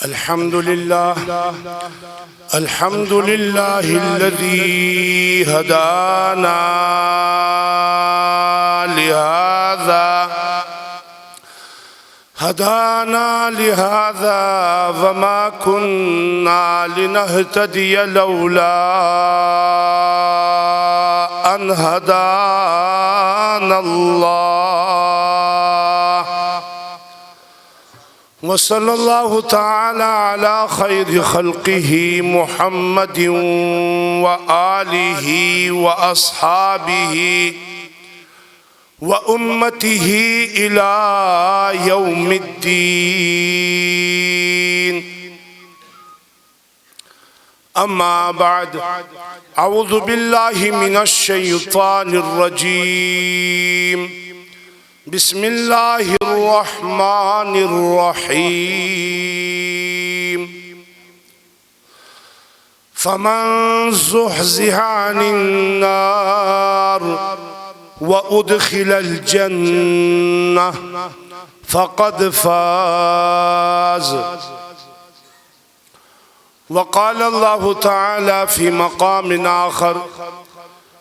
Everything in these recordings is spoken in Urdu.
الحمد لله الذي هدانا لهذا وما كنا لنهتدي لولا أن هدانا الله وصلى الله تعالى على خير خلقه محمد وآله وأصحابه وأمته إلى يوم الدين. أما بعد، أعوذ بالله من الشيطان الرجيم. بسم الله الرحمن الرحيم. فمن زحزح عن النار وأدخل الجنة فقد فاز. وقال الله تعالى في مقام آخر: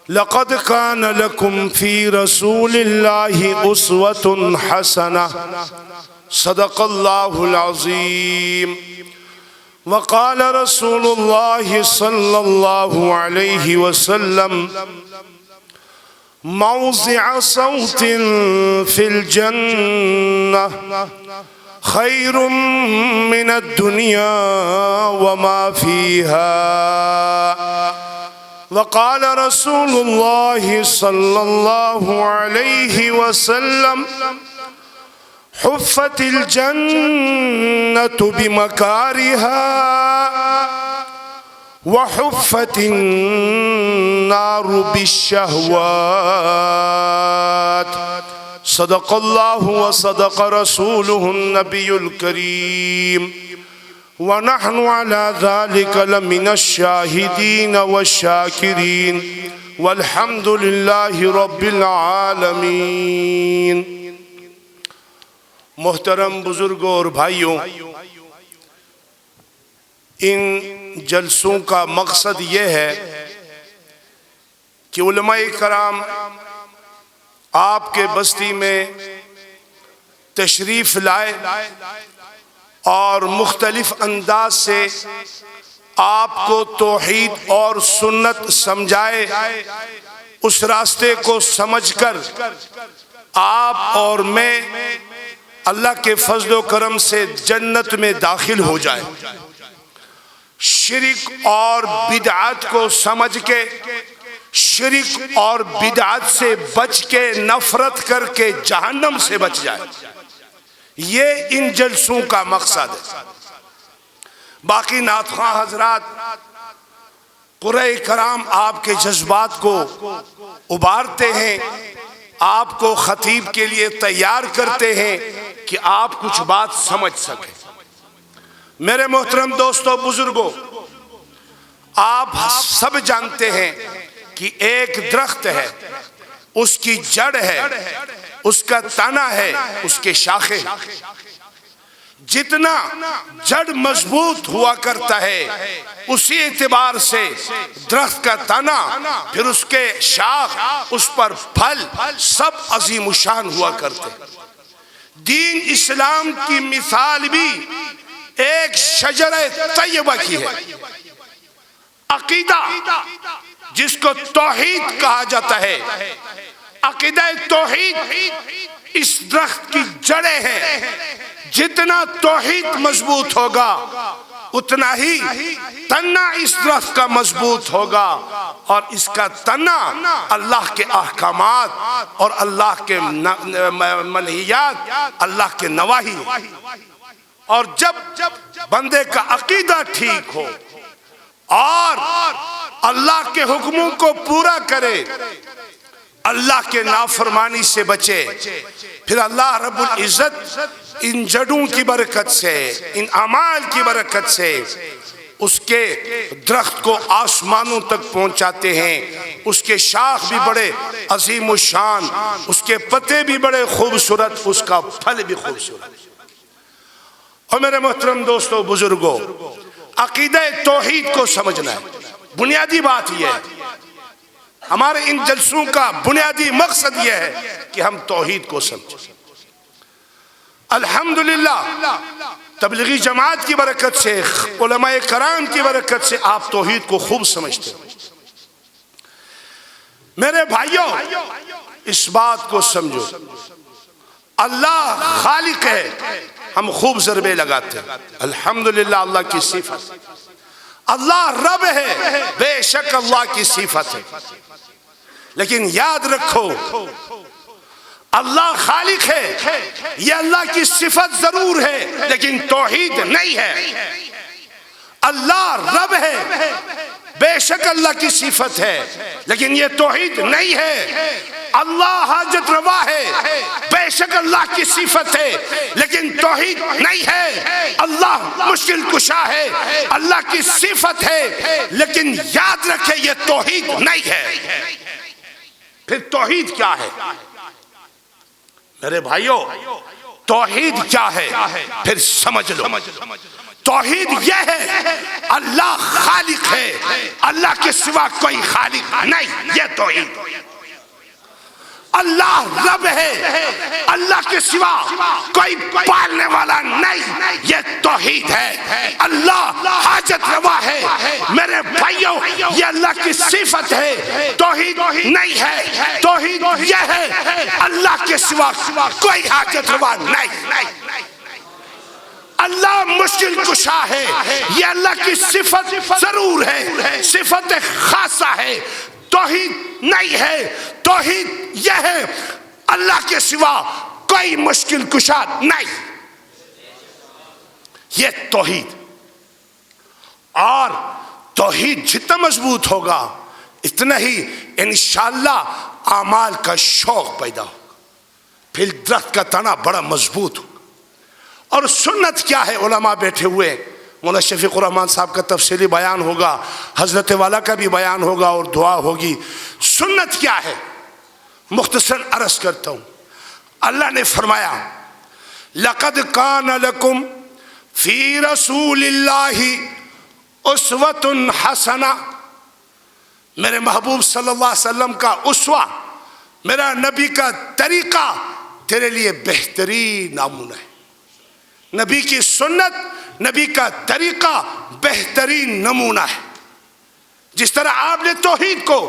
لقد كان لكم في رسول الله أسوة حسنة. صدق الله العظيم. وقال رسول الله صلى الله عليه وسلم: موضع صوت في الجنة خير من الدنيا وما فيها. وقال رسول الله صلى الله عليه وسلم: حفت الجنة بمكارها وحفت النار بالشهوات. صدق الله وصدق رسوله النبي الكريم، ونحن على ذلك لمن الشاهدين والشاكرين، والحمد لله رب العالمین. محترم بزرگوں اور بھائیوں، ان جلسوں کا مقصد یہ ہے کہ علماء کرام آپ کے بستی میں تشریف لائے اور مختلف انداز سے آپ کو توحید اور سنت سمجھائے. اس راستے کو سمجھ کر آپ اور میں اللہ کے فضل و کرم سے جنت میں داخل ہو جائیں. شرک اور بدعات کو سمجھ کے، شرک اور بدعات سے بچ کے، نفرت کر کے جہنم سے بچ جائے. یہ ان جلسوں کا مقصد ہے. باقی نعت خواہ حضرات، قرآن کرام آپ کے جذبات کو ابھارتے ہیں، آپ کو خطیب کے لیے تیار کرتے ہیں کہ آپ کچھ بات سمجھ سکیں. میرے محترم دوستوں، بزرگوں، آپ سب جانتے ہیں کہ ایک درخت ہے، اس کی جڑ ہے، اس کا تنا ہے، اس کے شاخیں. جتنا جڑ مضبوط ہوا کرتا ہے، اسی اعتبار سے درخت کا تنا، پھر اس کے شاخ، اس پر پھل، سب عظیم الشان ہوا کرتے. دین اسلام کی مثال بھی ایک شجرہ طیبہ کی ہے. عقیدہ جس کو توحید کہا جاتا ہے، عقیدہ توحید اس درخت کی جڑیں ہیں. جتنا توحید مضبوط ہوگا اتنا ہی تنا اس درخت کا مضبوط ہوگا، اور اس کا تنا اللہ کے احکامات اور اللہ کے منہیات، اللہ کے نواہی. اور جب بندے کا عقیدہ ٹھیک ہو اور اللہ کے حکموں کو پورا کرے، اللہ کے نافرمانی سے بچے، پھر اللہ رب العزت ان جڑوں کی برکت سے، ان اعمال کی برکت سے اس کے درخت کو آسمانوں تک پہنچاتے ہیں. اس کے شاخ بھی بڑے عظیم الشان، اس کے پتے بھی بڑے خوبصورت، اس کا پھل بھی خوبصورت. اور میرے محترم دوستو بزرگوں، عقیدہ توحید کو سمجھنا ہے، بنیادی بات یہ ہے۔ ہمارے ان جلسوں کا بنیادی مقصد یہ ہے کہ ہم توحید کو سمجھیں۔ الحمدللہ تبلیغی جماعت کی برکت سے، علماء کرام کی برکت سے آپ توحید کو خوب سمجھتے ہیں۔ میرے بھائیوں، اس بات کو سمجھو، اللہ خالق ہے، ہم خوب ضربے لگاتے ہیں، الحمدللہ اللہ کی صفت۔ اللہ رب ہے، بے شک اللہ کی صفت ہے، لیکن یاد رکھو اللہ خالق ہے، یہ اللہ کی صفت ضرور ہے لیکن توحید نہیں ہے۔ اللہ رب ہے، بے شک اللہ کی صفت ہے لیکن یہ توحید نہیں ہے۔ اللہ حاجت روا ہے، بے شک اللہ کی صفت ہے لیکن توحید نہیں ہے۔ اللہ مشکل کشا ہے، اللہ کی صفت ہے لیکن یاد رکھے یہ توحید نہیں ہے۔ پھر توحید کیا ہے میرے بھائیوں؟ توحید کیا ہے پھر سمجھ لو۔ توحید یہ ہے اللہ خالق ہے، اللہ کے سوا کوئی خالق نہیں، یہ توحید۔ اللہ رب ہے، اللہ کے سوا کوئی پالنے والا نہیں، یہ توحید ہے۔ اللہ حاجت روا ہے، میرے بھائیوں یہ اللہ کی صفت ہے، توحید نہیں ہے۔ توحید یہ ہے اللہ کے سوا کوئی حاجت روا نہیں۔ اللہ مشکل کشا ہے، یہ اللہ کی صفت ضرور ہے، صفت خاصہ ہے، توحید نہیں ہے۔ توحید یہ ہے اللہ کے سوا کوئی مشکل کشا نہیں، یہ توحید۔ اور توحید جتنا مضبوط ہوگا اتنا ہی انشاءاللہ اعمال کا شوق پیدا ہوگا، پھر درخت کا تنا بڑا مضبوط ہوگا۔ اور سنت کیا ہے؟ علماء بیٹھے ہوئے، مولانا شفیق الرحمن صاحب کا تفصیلی بیان ہوگا، حضرت والا کا بھی بیان ہوگا اور دعا ہوگی۔ سنت کیا ہے مختصر عرض کرتا ہوں۔ اللہ نے فرمایا لَقَدْ كَانَ لَكُمْ فِي رَسُولِ اللَّهِ أُسْوَةٌ حَسَنَةٌ، میرے محبوب صلی اللہ علیہ وسلم کا اسوہ، میرا نبی کا طریقہ تیرے لیے بہترین نمونہ ہے۔ نبی کی سنت، نبی کا طریقہ بہترین نمونہ ہے۔ جس طرح آپ نے توحید کو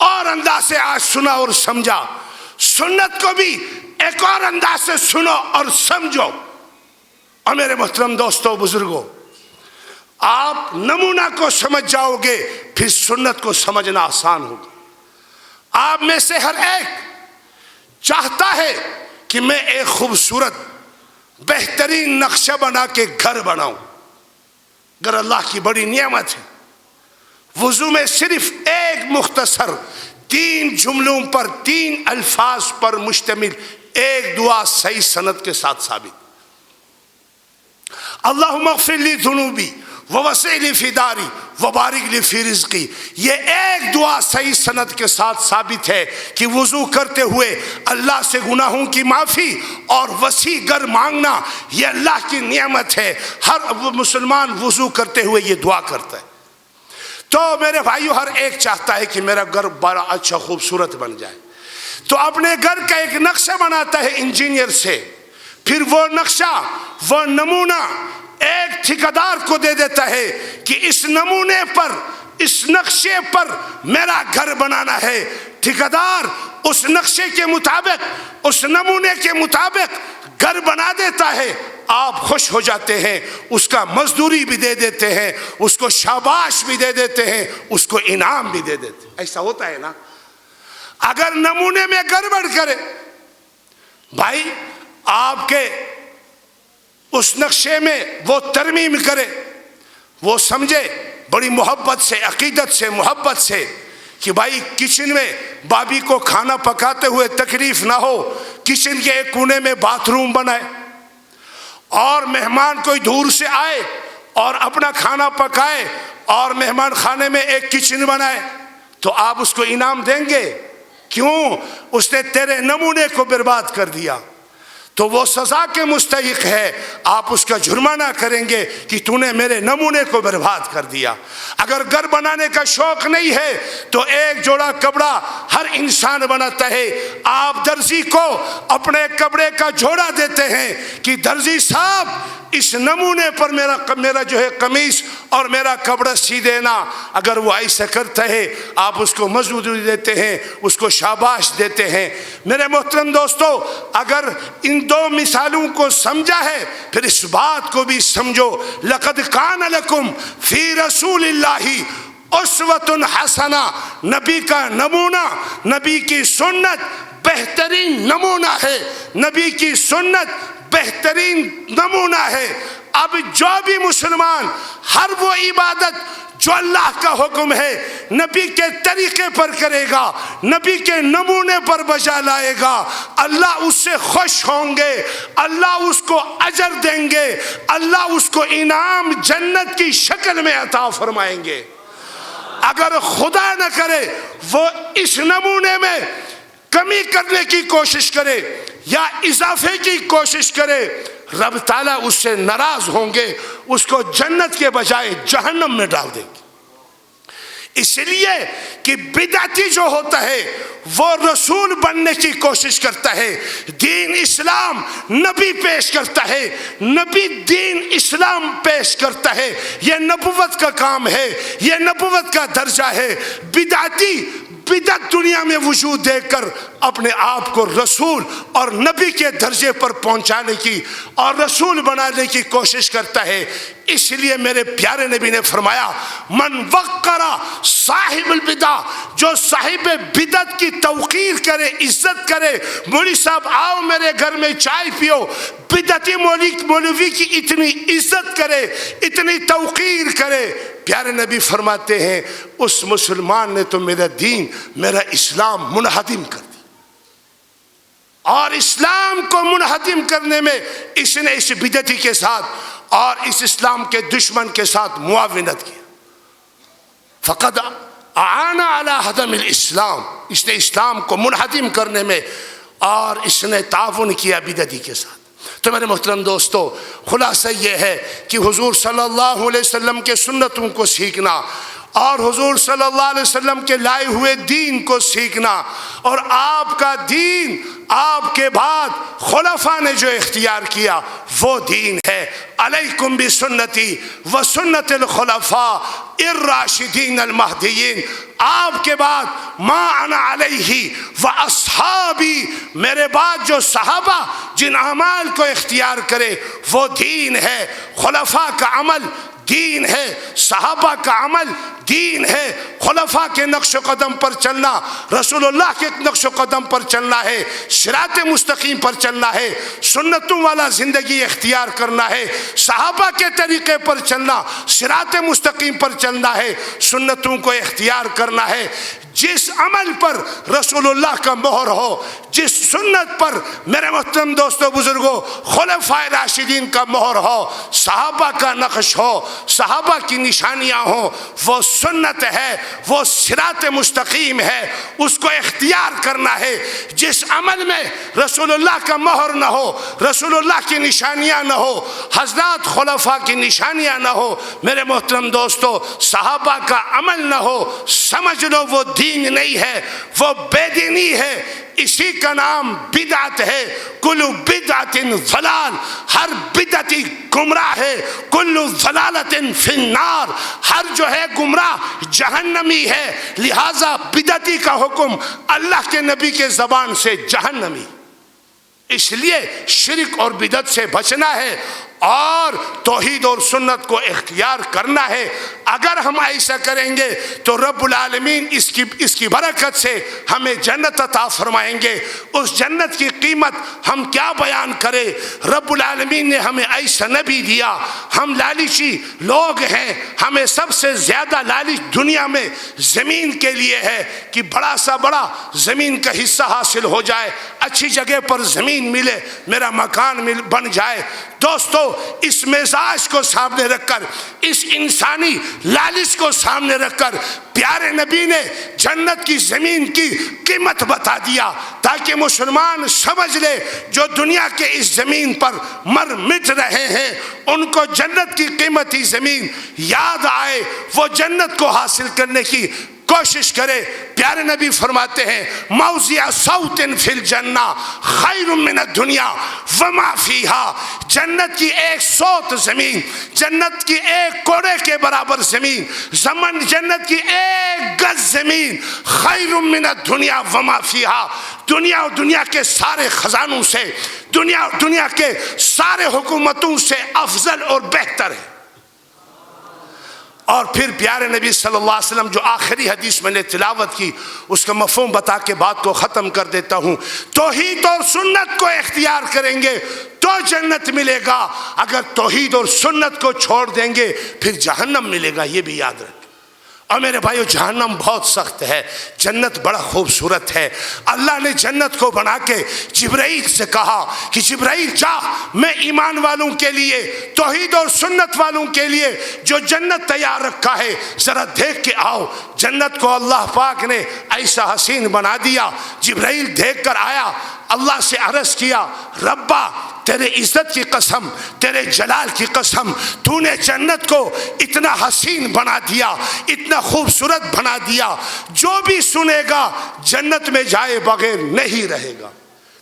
اور انداز سے آج سنا اور سمجھا، سنت کو بھی ایک اور انداز سے سنو اور سمجھو۔ اور میرے محترم دوستو بزرگوں، آپ نمونہ کو سمجھ جاؤ گے پھر سنت کو سمجھنا آسان ہوگا۔ آپ میں سے ہر ایک چاہتا ہے کہ میں ایک خوبصورت بہترین نقشہ بنا کے گھر بناؤں، گر اللہ کی بڑی نعمت ہے۔ وضو میں صرف ایک مختصر 3 جملوں پر، 3 الفاظ پر مشتمل ایک دعا صحیح سند کے ساتھ ثابت، اللہم اغفر لی ذنوبی ووسع لی فی داری وبارک لی فی رزقی۔ یہ ایک دعا صحیح سند کے ساتھ ثابت ہے کہ وضو کرتے ہوئے اللہ سے گناہوں کی معافی اور وسیع گھر مانگنا یہ اللہ کی نعمت ہے۔ ہر مسلمان وضو کرتے ہوئے یہ دعا کرتا ہے۔ تو میرے بھائیو، ہر ایک چاہتا ہے کہ میرا گھر بڑا اچھا خوبصورت بن جائے، تو اپنے گھر کا ایک نقشہ بناتا ہے انجینئر سے، پھر وہ نقشہ، وہ نمونہ ایک ٹھیکیدار کو دے دیتا ہے کہ اس نمونے پر، اس نقشے پر میرا گھر بنانا ہے۔ ٹھیکیدار اس نقشے کے مطابق، اس نمونے کے مطابق گھر بنا دیتا ہے۔ آپ خوش ہو جاتے ہیں، اس کا مزدوری بھی دے دیتے ہیں، اس کو شاباش بھی دے دیتے ہیں، اس کو انعام بھی دے دیتے ہیں۔ ایسا ہوتا ہے نا؟ اگر نمونے میں گڑبڑ کرے، بھائی آپ کے اس نقشے میں وہ ترمیم کرے، وہ سمجھے بڑی محبت سے، عقیدت سے، محبت سے کہ بھائی کچن میں بابی کو کھانا پکاتے ہوئے تکلیف نہ ہو، کچن کے ایک کونے میں باتھ روم بنائے، اور مہمان کوئی دور سے آئے اور اپنا کھانا پکائے اور مہمان خانے میں ایک کچن بنائے، تو آپ اس کو انعام دیں گے؟ کیوں؟ اس نے تیرے نمونے کو برباد کر دیا۔ تو وہ سزا کے مستحق ہے، آپ اس کا جرمانہ کریں گے کہ تو نے میرے نمونے کو برباد کر دیا۔ اگر گھر بنانے کا شوق نہیں ہے تو ایک جوڑا کپڑا ہر انسان بناتا ہے، آپ درزی کو اپنے کپڑے کا جوڑا دیتے ہیں کہ درزی صاحب اس نمونے پر میرا جو ہے قمیص اور میرا کپڑا سی دینا۔ اگر وہ ایسا کرتا ہے آپ اس کو مزدوری دیتے ہیں، اس کو شاباش دیتے ہیں۔ میرے محترم دوستو، اگر ان دو مثالوں کو سمجھا ہے پھر اس بات کو بھی سمجھو، لَقَدْ كَانَ لَكُمْ فِي رَسُولِ اللَّهِ أُسْوَةٌ حَسَنَةٌ، نبی کا نمونہ، نبی کی سنت بہترین نمونہ ہے، نبی کی سنت بہترین نمونہ ہے۔ اب جو بھی مسلمان ہر وہ عبادت جو اللہ کا حکم ہے نبی کے طریقے پر کرے گا، نبی کے نمونے پر بجا لائے گا، اللہ اس سے خوش ہوں گے، اللہ اس کو اجر دیں گے، اللہ اس کو انعام جنت کی شکل میں عطا فرمائیں گے۔ اگر خدا نہ کرے وہ اس نمونے میں کمی کرنے کی کوشش کرے یا اضافے کی کوشش کرے، رب تعالیٰ اس سے ناراض ہوں گے، اس کو جنت کے بجائے جہنم میں ڈال دیں گے۔ اس لیے کہ بدعتی جو ہوتا ہے وہ رسول بننے کی کوشش کرتا ہے، دین اسلام نبی پیش کرتا ہے، نبی دین اسلام پیش کرتا ہے، یہ نبوت کا کام ہے، یہ نبوت کا درجہ ہے۔ بدعتی بدعت دنیا میں وجود دے کر اپنے آپ کو رسول اور نبی کے درجے پر پہنچانے کی اور رسول بنانے کی کوشش کرتا ہے۔ اس لیے میرے پیارے نبی نے فرمایا، من وقر صاحب البدع، جو صاحب بدعت کی توقیر کرے، عزت کرے، مولوی صاحب آؤ میرے گھر میں چائے پیو، بدعتی مولوی کی اتنی عزت کرے، اتنی توقیر کرے، پیارے نبی فرماتے ہیں اس مسلمان نے تو میرا دین، میرا اسلام منہدم کر دیا، اور اسلام کو منہدم کرنے میں اس نے اس بدعتی کے ساتھ اور اس اسلام کے دشمن کے ساتھ معاونت کی۔ فقد اعان علی ہدم الاسلام، اس نے اسلام کو منہدم کرنے میں اور اس نے تعاون کیا بدعتی کے ساتھ۔ تو میرے محترم دوستو، خلاصہ یہ ہے کہ حضور صلی اللہ علیہ وسلم کے سنتوں کو سیکھنا اور حضور صلی اللہ علیہ وسلم کے لائے ہوئے دین کو سیکھنا، اور آپ کا دین آپ کے بعد خلفاء نے جو اختیار کیا وہ دین ہے۔ علیکم بسنتی و سنت الخلفاء الراشدین المہدیین، آپ کے بعد ما انا علیہ و اصحابی، میرے بعد جو صحابہ جن اعمال کو اختیار کرے وہ دین ہے۔ خلفاء کا عمل دین ہے، صحابہ کا عمل دین ہے، خلفاء کے نقش و قدم پر چلنا، رسول اللہ کے نقش و قدم پر چلنا ہے، صراط مستقیم پر چلنا ہے، سنتوں والا زندگی اختیار کرنا ہے، صحابہ کے طریقے پر چلنا، صراط مستقیم پر چلنا ہے، سنتوں کو اختیار کرنا ہے۔ جس عمل پر رسول اللہ کا مہر ہو، جس سنت پر میرے محترم دوستو بزرگوں خلفاء راشدین کا مہر ہو، صحابہ کا نقش ہو، صحابہ کی نشانیاں ہوں، وہ سنت ہے، وہ صراط مستقیم ہے، اس کو اختیار کرنا ہے۔ جس عمل میں رسول اللہ کا مہر نہ ہو، رسول اللہ کی نشانیاں نہ ہو، حضرات خلفاء کی نشانیاں نہ ہو، میرے محترم دوستو صحابہ کا عمل نہ ہو، سمجھ لو وہ دین نہیں ہے، وہ بے دینی ہے۔ اسی کا نام بدعت ہے۔ کل بدعت ضلال، ہر بدعتی گمراہ ہے۔ کل ضلالت فی النار، ہر جو ہے گمراہ جہنمی ہے۔ لہذا بدعتی کا حکم اللہ کے نبی کے زبان سے جہنمی، اس لیے شرک اور بدعت سے بچنا ہے اور توحید اور سنت کو اختیار کرنا ہے۔ اگر ہم ایسا کریں گے تو رب العالمین اس کی برکت سے ہمیں جنت عطا فرمائیں گے۔ اس جنت کی قیمت ہم کیا بیان کریں، رب العالمین نے ہمیں ایسا نبی دیا۔ ہم لالچی لوگ ہیں، ہمیں سب سے زیادہ لالچ دنیا میں زمین کے لیے ہے کہ بڑا سا بڑا زمین کا حصہ حاصل ہو جائے، اچھی جگہ پر زمین ملے، میرا مکان بن جائے۔ دوستو اس مزاج کو سامنے رکھ کر، اس انسانی لالچ کو سامنے رکھ کر پیارے نبی نے جنت کی زمین کی قیمت بتا دیا تاکہ مسلمان سمجھ لے جو دنیا کے اس زمین پر مر مٹ رہے ہیں ان کو جنت کی قیمتی زمین یاد آئے، وہ جنت کو حاصل کرنے کی کوشش کرے۔ پیارے نبی فرماتے ہیں موضع صوت فی الجنہ خیر من الدنیا وما فیہا، جنت کی ایک صوت زمین، جنت کی ایک کوڑے کے برابر زمین، جنت کی ایک گز زمین خیر من الدنیا وما فیہا، دنیا اور دنیا کے سارے خزانوں سے، دنیا اور دنیا کے سارے حکومتوں سے افضل اور بہتر ہے۔ اور پھر پیارے نبی صلی اللہ علیہ وسلم جو آخری حدیث میں نے تلاوت کی اس کا مفہوم بتا کے بات کو ختم کر دیتا ہوں۔ توحید اور سنت کو اختیار کریں گے تو جنت ملے گا، اگر توحید اور سنت کو چھوڑ دیں گے پھر جہنم ملے گا، یہ بھی یاد رکھیں۔ اور میرے بھائیو جہنم بہت سخت ہے، جنت بڑا خوبصورت ہے۔ اللہ نے جنت کو بنا کے جبرائیل سے کہا کہ جبرائیل جا، میں ایمان والوں کے لیے، توحید اور سنت والوں کے لیے جو جنت تیار رکھا ہے ذرا دیکھ کے آؤ۔ جنت کو اللہ پاک نے ایسا حسین بنا دیا، جبرائیل دیکھ کر آیا، اللہ سے عرض کیا ربا تیرے عزت کی قسم، تیرے جلال کی قسم، تو نے جنت کو اتنا حسین بنا دیا، اتنا خوبصورت بنا دیا، جو بھی سنے گا جنت میں جائے بغیر نہیں رہے گا،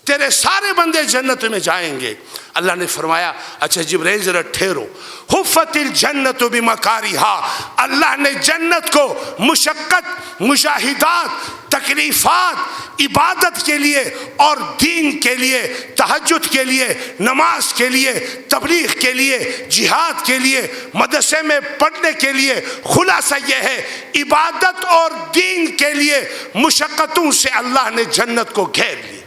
تیرے سارے بندے جنت میں جائیں گے۔ اللہ نے فرمایا اچھا جبرائیل ذرا ٹھہرو، حفت الجنت بمکارہا، اللہ نے جنت کو مشقت، مجاہدات، تکلیفات، عبادت کے لیے اور دین کے لیے، تہجد کے لیے، نماز کے لیے، تبلیغ کے لیے، جہاد کے لیے، مدرسے میں پڑھنے کے لیے، خلاصہ یہ ہے عبادت اور دین کے لیے مشقتوں سے اللہ نے جنت کو گھیر لیا،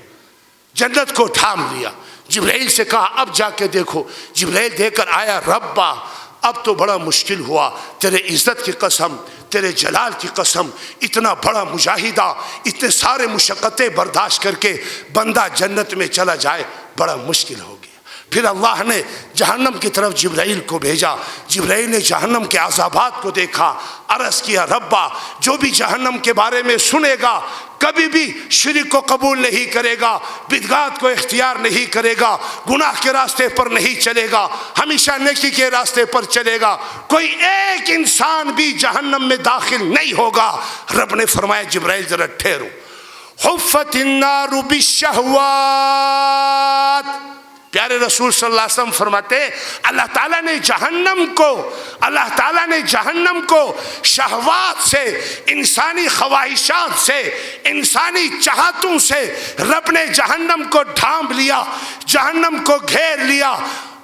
جنت کو تھام لیا۔ جبرائیل سے کہا اب جا کے دیکھو، جبرائیل دے کر آیا ربا اب تو بڑا مشکل ہوا، تیرے عزت کی قسم، تیرے جلال کی قسم، اتنا بڑا مجاہدہ، اتنے سارے مشقتیں برداشت کر کے بندہ جنت میں چلا جائے بڑا مشکل ہو گیا۔ پھر اللہ نے جہنم کی طرف جبرائیل کو بھیجا، جبرائیل نے جہنم کے عذابات کو دیکھا، عرض کیا ربا جو بھی جہنم کے بارے میں سنے گا کبھی بھی شرک کو قبول نہیں کرے گا، بدعات کو اختیار نہیں کرے گا، گناہ کے راستے پر نہیں چلے گا، ہمیشہ نیکی کے راستے پر چلے گا، کوئی ایک انسان بھی جہنم میں داخل نہیں ہوگا۔ رب نے فرمایا جبرائیل ذرا ٹھہرو، حفت النار بالشہوات، پیارے رسول صلی اللہ علیہ وسلم فرماتے اللہ تعالیٰ نے جہنم کو شہوات سے، انسانی خواہشات سے، انسانی چاہتوں سے رب نے جہنم کو ڈھانپ لیا، جہنم کو گھیر لیا۔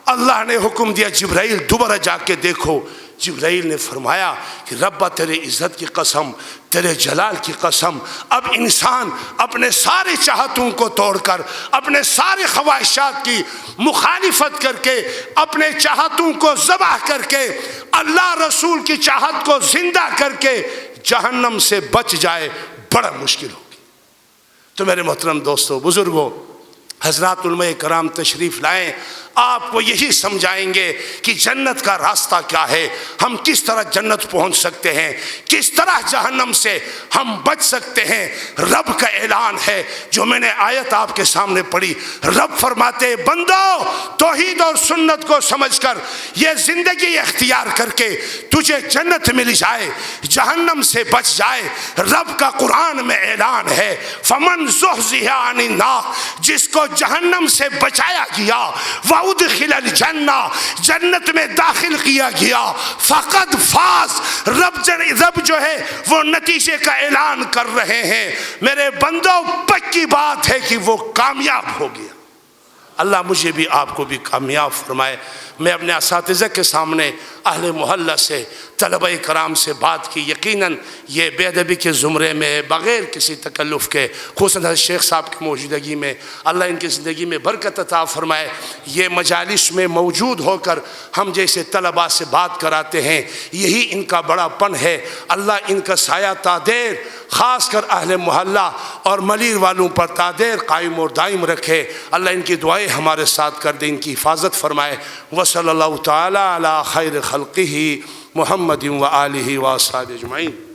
اللہ نے حکم دیا جبرائیل دوبارہ جا کے دیکھو۔ جبرائیل نے فرمایا کہ ربا تیرے عزت کی قسم، تیرے جلال کی قسم، اب انسان اپنے سارے چاہتوں کو توڑ کر، اپنے سارے خواہشات کی مخالفت کر کے، اپنے چاہتوں کو ذبح کر کے، اللہ رسول کی چاہت کو زندہ کر کے جہنم سے بچ جائے بڑا مشکل ہوگی۔ تو میرے محترم دوستو، بزرگوں، حضرات علماء کرام تشریف لائیں، آپ کو یہی سمجھائیں گے کہ جنت کا راستہ کیا ہے، ہم کس طرح جنت پہنچ سکتے ہیں، کس طرح جہنم سے ہم بچ سکتے ہیں۔ رب کا اعلان ہے جو میں نے آیت آپ کے سامنے پڑھی، رب فرماتے بندو توحید اور سنت کو سمجھ کر یہ زندگی اختیار کر کے تجھے جنت مل جائے، جہنم سے بچ جائے۔ رب کا قرآن میں اعلان ہے فمن زحزح عن النار، جس کو جہنم سے بچایا گیا، وَأُدْخِلَ الْجَنَّةَ، جنت میں داخل کیا گیا، فقد فاز، رب جو ہے وہ نتیجے کا اعلان کر رہے ہیں۔ میرے بندوں پکی بات ہے کہ وہ کامیاب ہو گیا۔ اللہ مجھے بھی آپ کو بھی کامیاب فرمائے۔ میں اپنے اساتذہ کے سامنے اہل محلہ سے، طلبہ کرام سے بات کی، یقیناً یہ بے ادبی کے زمرے میں بغیر کسی تکلف کے، خصوصاً حضرت شیخ صاحب کی موجودگی میں، اللہ ان کی زندگی میں برکت عطا فرمائے، یہ مجالس میں موجود ہو کر ہم جیسے طلبہ سے بات کراتے ہیں، یہی ان کا بڑا پن ہے۔ اللہ ان کا سایہ تادیر خاص کر اہل محلہ اور ملیر والوں پر تادیر قائم اور دائم رکھے۔ اللہ ان کی دعائیں ہمارے ساتھ کر دے، ان کی حفاظت فرمائے۔ وصلی اللہ تعالی علی خیر خلقہ محمد و آلہ و اصحابہ اجمعین۔